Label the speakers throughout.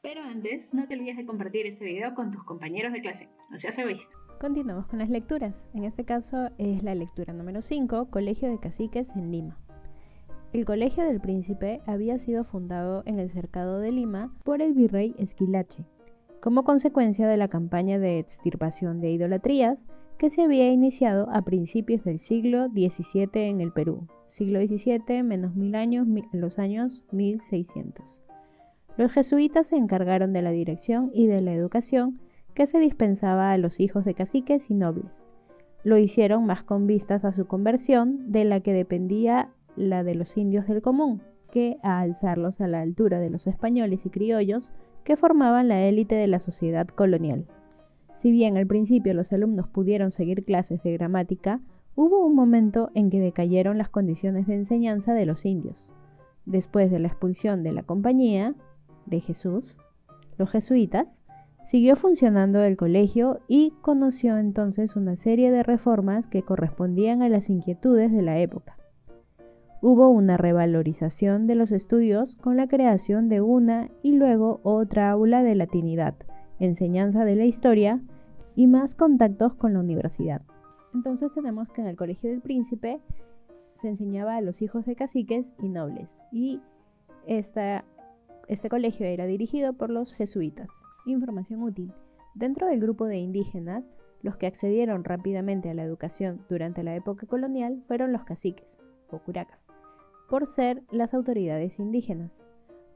Speaker 1: Pero antes, no te olvides de compartir este video con tus compañeros de clase. No seas egoísta.
Speaker 2: Continuamos con las lecturas. En este caso es la lectura número 5, Colegio de Caciques en Lima. El Colegio del Príncipe había sido fundado en el cercado de Lima por el virrey Esquilache, como consecuencia de la campaña de extirpación de idolatrías que se había iniciado a principios del siglo XVII en el Perú. Siglo XVII menos 1000 años, los años 1600. Los jesuitas se encargaron de la dirección y de la educación que se dispensaba a los hijos de caciques y nobles. Lo hicieron más con vistas a su conversión, de la que dependía la de los indios del común, que a alzarlos a la altura de los españoles y criollos que formaban la élite de la sociedad colonial. Si bien al principio los alumnos pudieron seguir clases de gramática, hubo un momento en que decayeron las condiciones de enseñanza de los indios. Después de la expulsión de la Compañía de Jesús, los jesuitas, siguió funcionando el colegio y conoció entonces una serie de reformas que correspondían a las inquietudes de la época. Hubo una revalorización de los estudios con la creación de una y luego otra aula de latinidad, enseñanza de la historia y más contactos con la universidad. Entonces tenemos que en el Colegio del Príncipe se enseñaba a los hijos de caciques y nobles y este colegio era dirigido por los jesuitas. Información útil. Dentro del grupo de indígenas, los que accedieron rápidamente a la educación durante la época colonial fueron los caciques, o curacas, por ser las autoridades indígenas.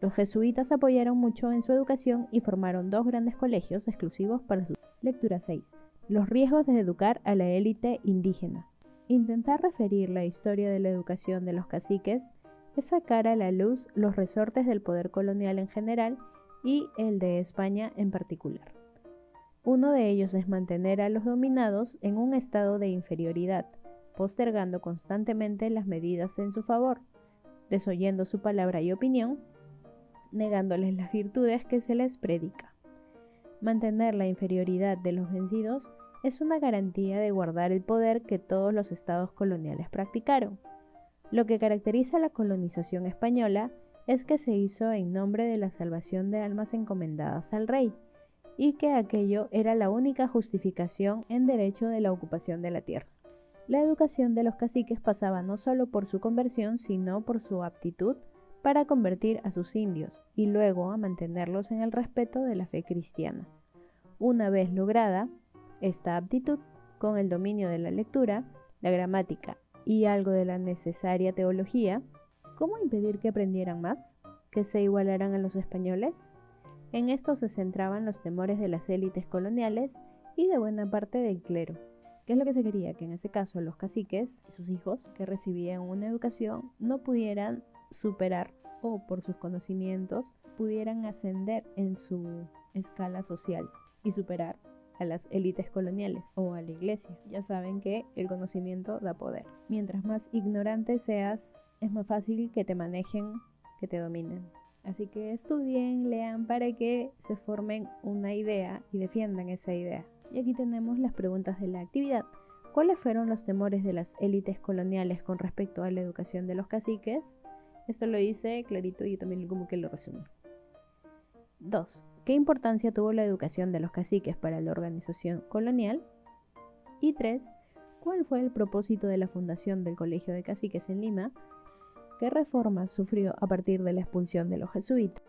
Speaker 2: Los jesuitas apoyaron mucho en su educación y formaron 2 grandes colegios exclusivos para su lectura 6. Los riesgos de educar a la élite indígena. Intentar referir la historia de la educación de los caciques es sacar a la luz los resortes del poder colonial en general y el de España en particular. Uno de ellos es mantener a los dominados en un estado de inferioridad, postergando constantemente las medidas en su favor, desoyendo su palabra y opinión, negándoles las virtudes que se les predica. Mantener la inferioridad de los vencidos es una garantía de guardar el poder que todos los estados coloniales practicaron. Lo que caracteriza a la colonización española es que se hizo en nombre de la salvación de almas encomendadas al rey, y que aquello era la única justificación en derecho de la ocupación de la tierra. La educación de los caciques pasaba no solo por su conversión, sino por su aptitud para convertir a sus indios y luego a mantenerlos en el respeto de la fe cristiana. Una vez lograda esta aptitud, con el dominio de la lectura, la gramática y algo de la necesaria teología, ¿cómo impedir que aprendieran más? ¿Que se igualaran a los españoles? En esto se centraban los temores de las élites coloniales y de buena parte del clero. ¿Qué es lo que se quería? Que en este caso los caciques y sus hijos que recibían una educación no pudieran superar o por sus conocimientos pudieran ascender en su escala social y superar a las élites coloniales o a la iglesia. Ya saben que el conocimiento da poder. Mientras más ignorante seas, es más fácil que te manejen, que te dominen. Así que estudien, lean para que se formen una idea y defiendan esa idea. Y aquí tenemos las preguntas de la actividad. ¿Cuáles fueron los temores de las élites coloniales con respecto a la educación de los caciques? Esto lo hice clarito y yo también como que lo resumí. 2. ¿Qué importancia tuvo la educación de los caciques para la organización colonial? Y 3. ¿Cuál fue el propósito de la fundación del Colegio de Caciques en Lima? ¿Qué reformas sufrió a partir de la expulsión de los jesuitas?